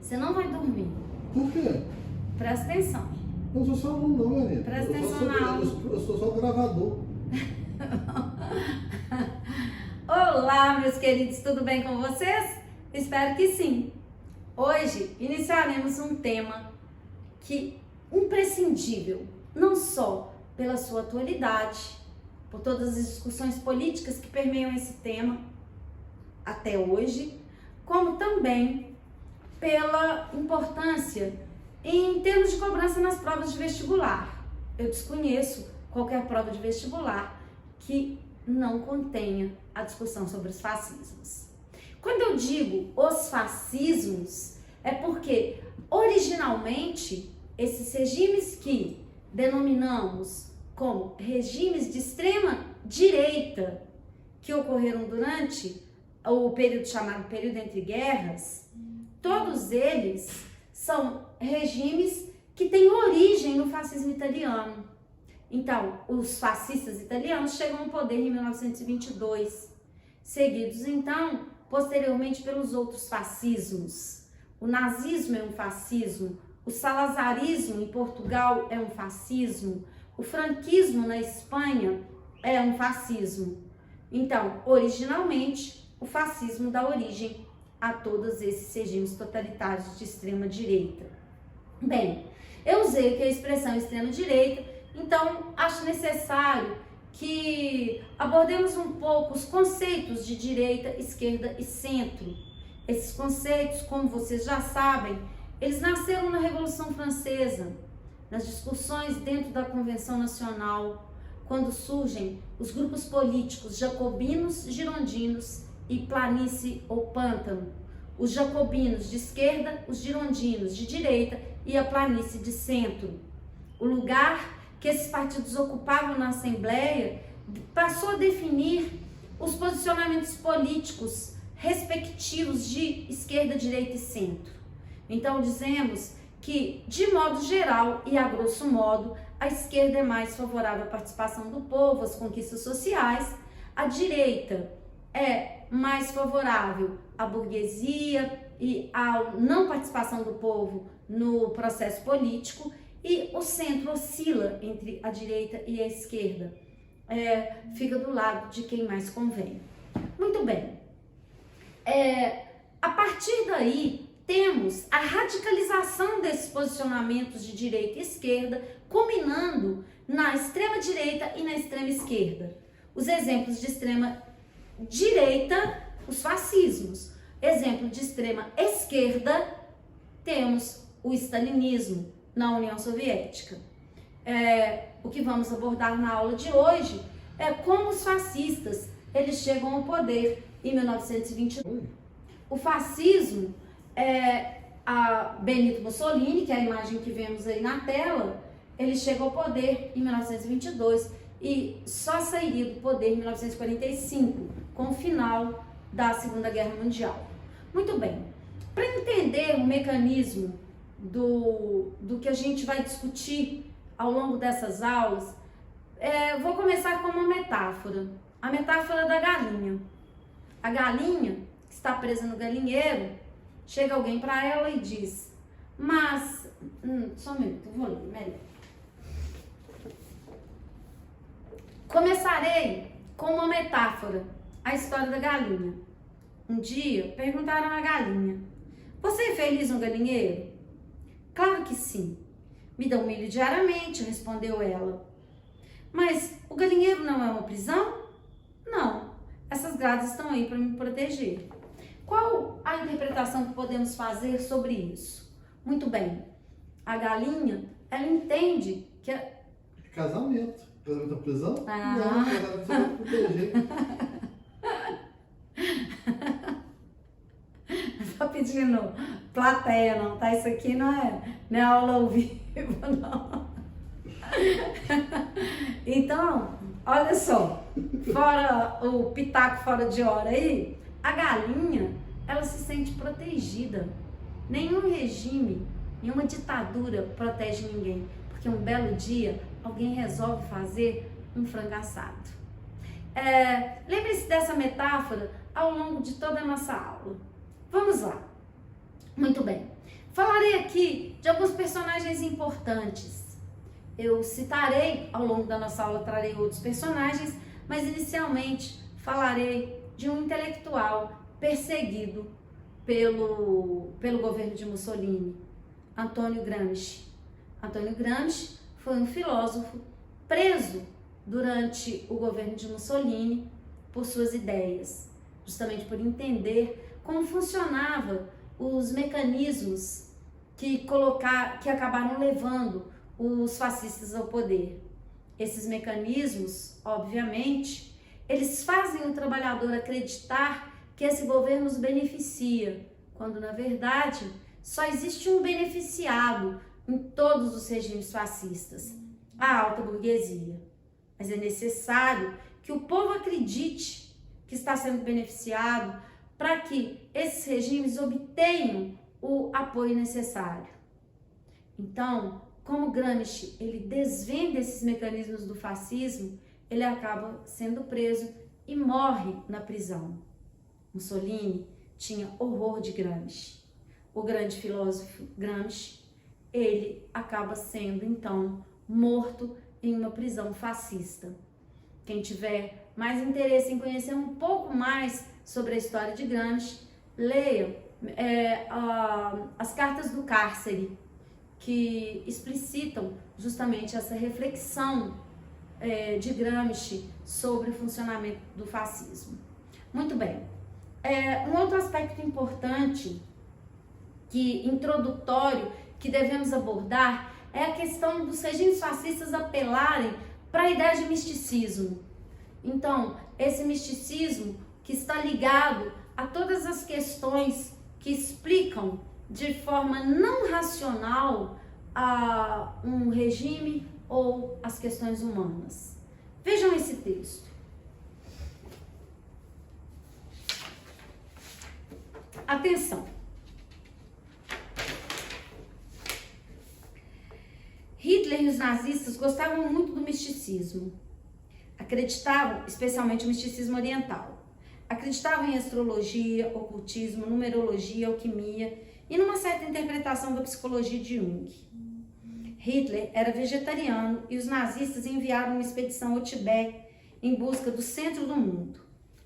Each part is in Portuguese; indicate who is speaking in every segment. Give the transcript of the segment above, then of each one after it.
Speaker 1: Você não vai dormir.
Speaker 2: Por quê?
Speaker 1: Presta atenção.
Speaker 2: Eu não sou só aluno, não, Marina.
Speaker 1: Presta atenção na aula.
Speaker 2: Eu sou só gravador.
Speaker 1: Olá, meus queridos, tudo bem com vocês? Espero que sim. Hoje iniciaremos um tema que é imprescindível, não só pela sua atualidade, por todas as discussões políticas que permeiam esse tema até hoje, como também pela importância em termos de cobrança nas provas de vestibular. Eu desconheço qualquer prova de vestibular que não contenha a discussão sobre os fascismos. Quando eu digo os fascismos, é porque originalmente esses regimes que denominamos como regimes de extrema direita, que ocorreram durante o período chamado período entre guerras, todos eles são regimes que têm origem no fascismo italiano. Então, os fascistas italianos chegam ao poder em 1922, seguidos então, posteriormente, pelos outros fascismos. O nazismo é um fascismo, o salazarismo em Portugal é um fascismo, o franquismo na Espanha é um fascismo. Então, originalmente, o fascismo dá origem a todos esses regimes totalitários de extrema direita. Bem, eu usei aqui a expressão extrema direita, então acho necessário que abordemos um pouco os conceitos de direita, esquerda e centro. Esses conceitos, como vocês já sabem, eles nasceram na Revolução Francesa, nas discussões dentro da Convenção Nacional, quando surgem os grupos políticos jacobinos, girondinos e planície ou pântano. Os jacobinos de esquerda, os girondinos de direita e a planície de centro. O lugar que esses partidos ocupavam na Assembleia passou a definir os posicionamentos políticos respectivos de esquerda, direita e centro. Então dizemos que, de modo geral e a grosso modo, a esquerda é mais favorável à participação do povo, às conquistas sociais, a direita é mais favorável à burguesia e à não participação do povo no processo político, e o centro oscila entre a direita e a esquerda, fica do lado de quem mais convém. Muito bem, a partir daí temos a radicalização desses posicionamentos de direita e esquerda, culminando na extrema direita e na extrema esquerda. Os exemplos de extrema direita, os fascismos. Exemplo de extrema esquerda, temos o stalinismo na União Soviética. O que vamos abordar na aula de hoje é como os fascistas eles chegam ao poder em 1922. O fascismo, a Benito Mussolini, que é a imagem que vemos aí na tela, ele chega ao poder em 1922 e só sairia do poder em 1945, com o final da Segunda Guerra Mundial. Muito bem, para entender o mecanismo do que a gente vai discutir ao longo dessas aulas, vou começar com uma metáfora, a metáfora da galinha. A galinha que está presa no galinheiro, chega alguém para ela e diz, mas, só um minuto, vou ler, melhor. Começarei com uma metáfora, a história da galinha. Um dia, perguntaram à galinha, você é feliz no galinheiro? Claro que sim. Me dão milho diariamente, respondeu ela. Mas o galinheiro não é uma prisão? Não. Essas grades estão aí para me proteger. Qual a interpretação que podemos fazer sobre isso? Muito bem. A galinha, ela entende que...
Speaker 2: Casamento. Casamento da prisão? Não, casamento só vai proteger.
Speaker 1: Tô pedindo plateia, não, tá? Isso aqui não é aula ao vivo, não. Então, olha só, fora o pitaco fora de hora aí, a galinha, ela se sente protegida. Nenhum regime, nenhuma ditadura protege ninguém, porque um belo dia alguém resolve fazer um frango assado. Lembre-se dessa metáfora ao longo de toda a nossa aula. Vamos lá. Muito bem. falarei aqui de alguns personagens importantes. Eu citarei, ao longo da nossa aula, trarei outros personagens, mas inicialmente falarei de um intelectual perseguido pelo governo de Mussolini, Antônio Gramsci. Antônio Gramsci foi um filósofo preso durante o governo de Mussolini por suas ideias, justamente por entender como funcionavam os mecanismos que acabaram levando os fascistas ao poder. Esses mecanismos, obviamente, eles fazem o trabalhador acreditar que esse governo os beneficia, quando na verdade só existe um beneficiado em todos os regimes fascistas, a alta burguesia. Mas é necessário que o povo acredite que está sendo beneficiado para que esses regimes obtenham o apoio necessário. Então, como Gramsci ele desvenda esses mecanismos do fascismo, ele acaba sendo preso e morre na prisão. Mussolini tinha horror de Gramsci. O grande filósofo Gramsci, ele acaba sendo então morto em uma prisão fascista. Quem tiver mais interesse em conhecer um pouco mais sobre a história de Gramsci, leia as Cartas do Cárcere, que explicitam justamente essa reflexão de Gramsci sobre o funcionamento do fascismo. Muito bem. Um outro aspecto importante, introdutório, que devemos abordar é a questão dos regimes fascistas apelarem para a ideia de misticismo. Então, esse misticismo que está ligado a todas as questões que explicam de forma não racional a um regime ou as questões humanas. Vejam esse texto. Atenção. Hitler e os nazistas gostavam muito do misticismo. Acreditavam, especialmente o misticismo oriental. Acreditavam em astrologia, ocultismo, numerologia, alquimia e numa certa interpretação da psicologia de Jung. Hitler era vegetariano e os nazistas enviaram uma expedição ao Tibete em busca do centro do mundo.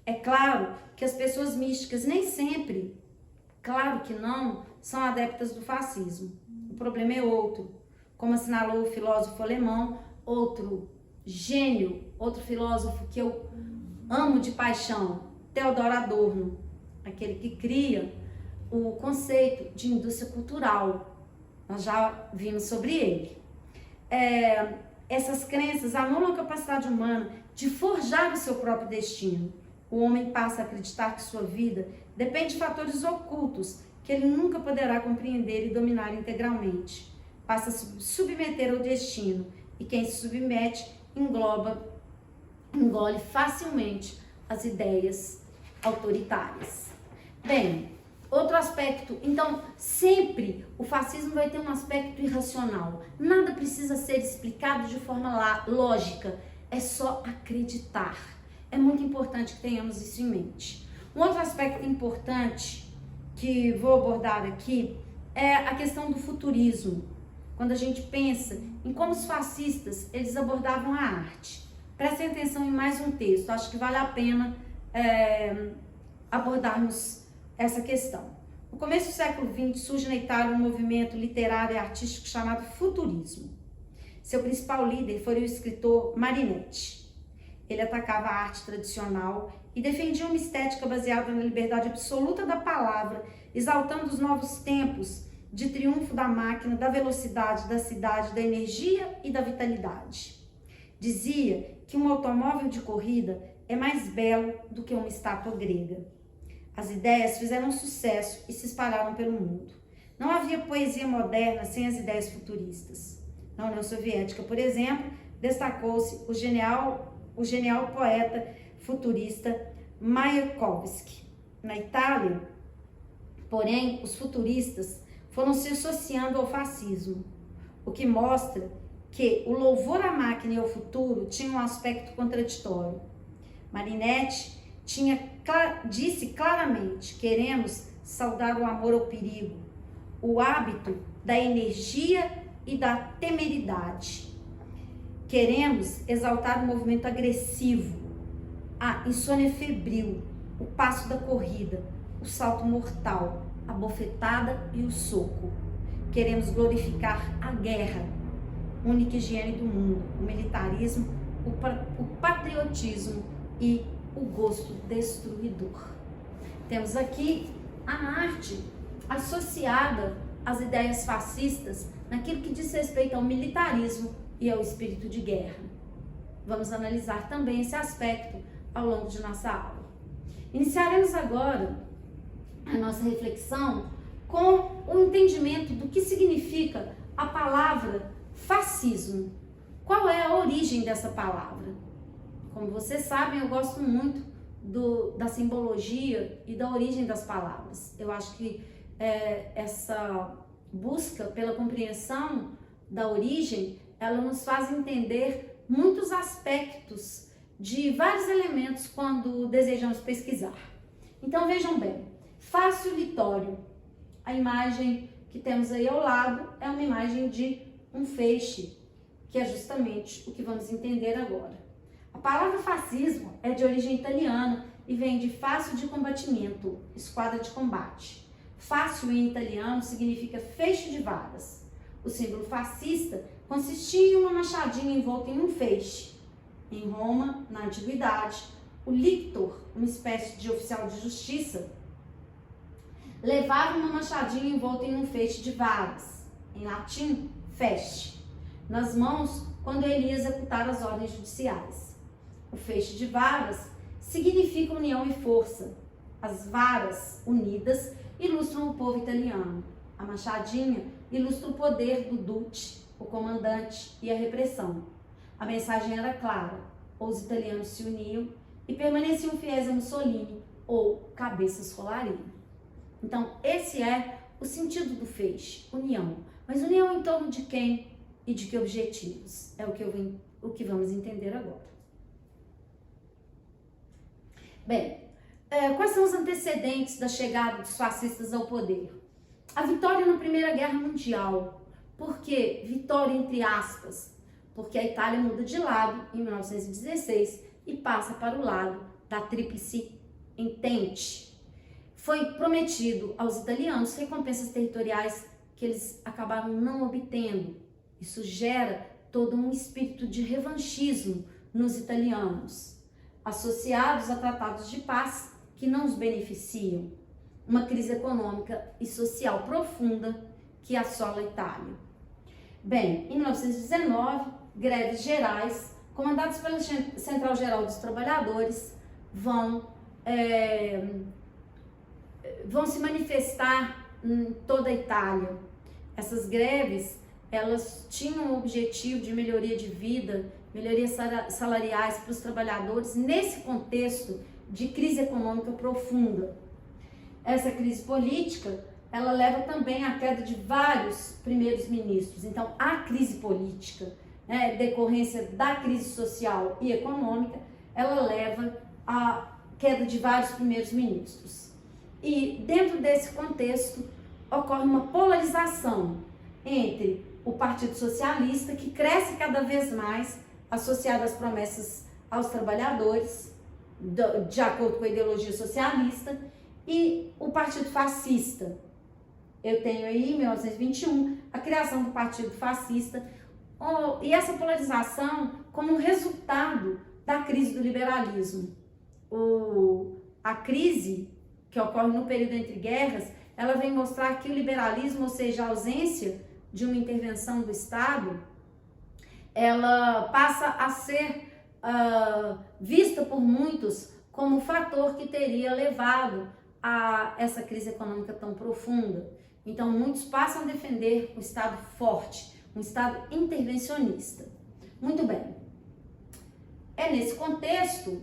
Speaker 1: É claro que as pessoas místicas nem sempre, claro que não, são adeptas do fascismo. O problema é outro. Como assinalou o filósofo alemão, outro gênio, outro filósofo que eu amo de paixão, Theodor Adorno, aquele que cria o conceito de indústria cultural. Nós já vimos sobre ele. Essas crenças anulam a capacidade humana de forjar o seu próprio destino. O homem passa a acreditar que sua vida depende de fatores ocultos que ele nunca poderá compreender e dominar integralmente. Passa a se submeter ao destino, e quem se submete engole facilmente as ideias autoritárias. Bem, outro aspecto, então, sempre o fascismo vai ter um aspecto irracional. Nada precisa ser explicado de forma lógica, é só acreditar. É muito importante que tenhamos isso em mente. Um outro aspecto importante que vou abordar aqui é a questão do futurismo. Quando a gente pensa em como os fascistas eles abordavam a arte. Prestem atenção em mais um texto, acho que vale a pena abordarmos essa questão. No começo do século XX surge na Itália um movimento literário e artístico chamado futurismo. Seu principal líder foi o escritor Marinetti. Ele atacava a arte tradicional e defendia uma estética baseada na liberdade absoluta da palavra, exaltando os novos tempos de triunfo da máquina, da velocidade, da cidade, da energia e da vitalidade. Dizia que um automóvel de corrida é mais belo do que uma estátua grega. As ideias fizeram sucesso e se espalharam pelo mundo. Não havia poesia moderna sem as ideias futuristas. Na União Soviética, por exemplo, destacou-se o genial poeta futurista Mayakovsky. Na Itália, porém, os futuristas foram se associando ao fascismo, o que mostra que o louvor à máquina e ao futuro tinha um aspecto contraditório. Marinetti disse claramente: queremos saudar o amor ao perigo, o hábito da energia e da temeridade. Queremos exaltar o movimento agressivo, a insônia febril, o passo da corrida, o salto mortal, a bofetada e o soco. Queremos glorificar a guerra, única higiene do mundo, o militarismo, o patriotismo e o gosto destruidor. Temos aqui a arte associada às ideias fascistas naquilo que diz respeito ao militarismo e ao espírito de guerra. Vamos analisar também esse aspecto ao longo de nossa aula. Iniciaremos agora a nossa reflexão com o entendimento do que significa a palavra fascismo. Qual é a origem dessa palavra? Como vocês sabem, eu gosto muito da simbologia e da origem das palavras. Eu acho que essa busca pela compreensão da origem, ela nos faz entender muitos aspectos de vários elementos quando desejamos pesquisar. Então vejam bem, Fácio Vitório, a imagem que temos aí ao lado é uma imagem de um feixe, que é justamente o que vamos entender agora. A palavra fascismo é de origem italiana e vem de fácio de combatimento, esquadra de combate. Fácio em italiano significa feixe de varas. O símbolo fascista consistia em uma machadinha envolta em um feixe. Em Roma, na antiguidade, o lictor, uma espécie de oficial de justiça, levava uma machadinha envolta em um feixe de varas, em latim, feste, nas mãos quando ele ia executar as ordens judiciais. O feixe de varas significa união e força. As varas unidas ilustram o povo italiano. A machadinha ilustra o poder do duce, o comandante, e a repressão. A mensagem era clara: os italianos se uniam e permaneciam fiéis a Mussolini, ou cabeças rolariam. Então, esse é o sentido do feixe, união. Mas união em torno de quem e de que objetivos? É o que vamos entender agora. Bem, quais são os antecedentes da chegada dos fascistas ao poder? A vitória na Primeira Guerra Mundial. Por que vitória entre aspas? Porque a Itália muda de lado em 1916 e passa para o lado da Tríplice Entente. Foi prometido aos italianos recompensas territoriais que eles acabaram não obtendo. Isso gera todo um espírito de revanchismo nos italianos, associados a tratados de paz que não os beneficiam. Uma crise econômica e social profunda que assola a Itália. Bem, em 1919, greves gerais, comandadas pela Central Geral dos Trabalhadores, vão se manifestar em toda a Itália. Essas greves, elas tinham o objetivo de melhoria de vida, melhorias salariais para os trabalhadores, nesse contexto de crise econômica profunda. Essa crise política, ela leva também à queda de vários primeiros ministros. Então, a crise política, decorrência da crise social e econômica, ela leva à queda de vários primeiros ministros. E dentro desse contexto, ocorre uma polarização entre o Partido Socialista, que cresce cada vez mais, associado às promessas aos trabalhadores, de acordo com a ideologia socialista, e o Partido Fascista. Eu tenho aí, em 1921, a criação do Partido Fascista, e essa polarização como um resultado da crise do liberalismo. A crise que ocorre no período entre guerras, ela vem mostrar que o liberalismo, ou seja, a ausência de uma intervenção do Estado, ela passa a ser vista por muitos como o fator que teria levado a essa crise econômica tão profunda. Então, muitos passam a defender um Estado forte, um Estado intervencionista. Muito bem. É nesse contexto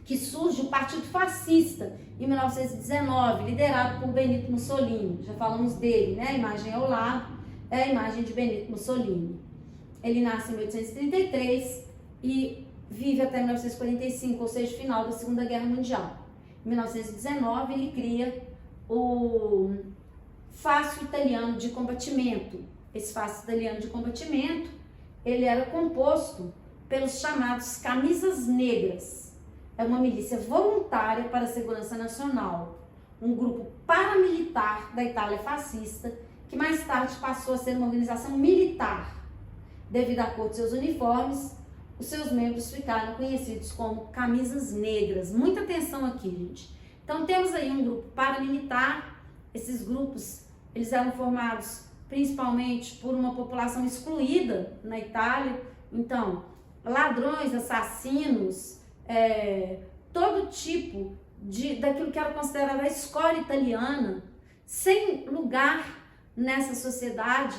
Speaker 1: que surge o Partido Fascista, em 1919, liderado por Benito Mussolini. Já falamos dele, né? A imagem ao lado é a imagem de Benito Mussolini. Ele nasce em 1833 e vive até 1945, ou seja, final da Segunda Guerra Mundial. Em 1919, ele cria o fácio italiano de combatimento. Esse fácio italiano de combatimento, ele era composto pelos chamados Camisas Negras. É uma milícia voluntária para a segurança nacional, um grupo paramilitar da Itália fascista, que mais tarde passou a ser uma organização militar. Devido à cor de seus uniformes, os seus membros ficaram conhecidos como Camisas Negras. Muita atenção aqui, gente. Então temos aí um grupo paramilitar. Esses grupos, eles eram formados principalmente por uma população excluída na Itália. Então, ladrões, assassinos, todo tipo daquilo que era considerado a escória italiana, sem lugar nessa sociedade,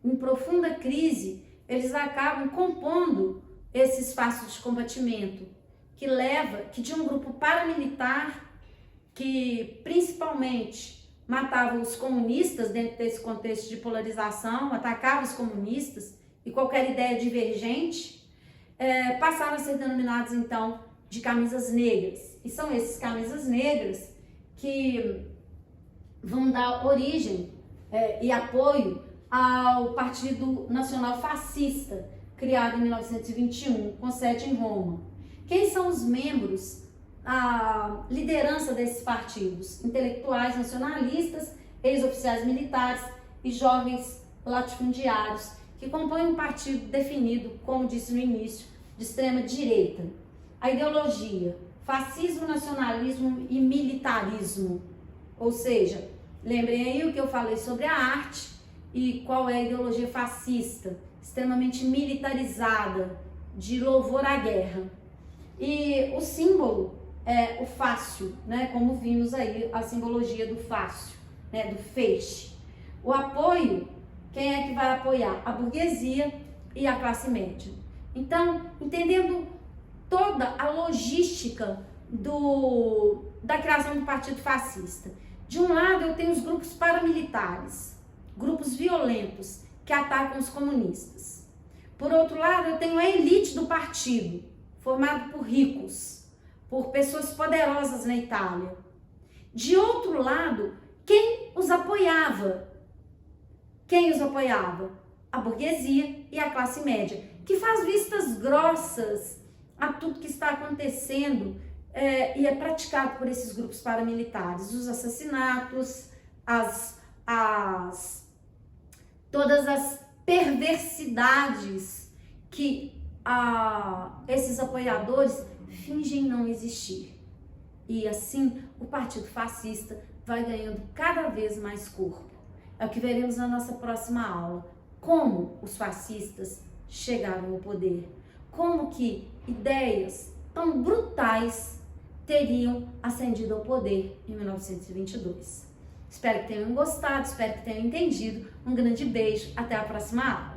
Speaker 1: em profunda crise, eles acabam compondo esse espaço de combatimento, que de um grupo paramilitar, que principalmente matava os comunistas dentro desse contexto de polarização, atacava os comunistas e qualquer ideia divergente, passaram a ser denominados então de camisas negras. E são esses camisas negras que vão dar origem e apoio ao Partido Nacional Fascista, criado em 1921, com sede em Roma. Quem são os membros, a liderança desses partidos? Intelectuais nacionalistas, ex-oficiais militares e jovens latifundiários, que compõem um partido definido, como disse no início, de extrema direita. A ideologia: fascismo, nacionalismo e militarismo. Ou seja, lembrem aí o que eu falei sobre a arte e qual é a ideologia fascista, extremamente militarizada, de louvor à guerra. E o símbolo é o fácio, né? Como vimos aí a simbologia do fácio, né? Do feixe. O apoio, quem é que vai apoiar? A burguesia e a classe média. Então, entendendo toda a logística da criação do partido fascista. De um lado, eu tenho os grupos paramilitares, grupos violentos que atacam os comunistas. Por outro lado, eu tenho a elite do partido, formado por ricos, por pessoas poderosas na Itália. De outro lado, quem os apoiava? Quem os apoiava? A burguesia e a classe média, que faz vistas grossas a tudo que está acontecendo e é praticado por esses grupos paramilitares. Os assassinatos, todas as perversidades que esses apoiadores fingem não existir. E assim o Partido Fascista vai ganhando cada vez mais corpo. É o que veremos na nossa próxima aula. Como os fascistas chegaram ao poder. Como que ideias tão brutais teriam ascendido ao poder em 1922. Espero que tenham gostado, espero que tenham entendido. Um grande beijo, até a próxima aula.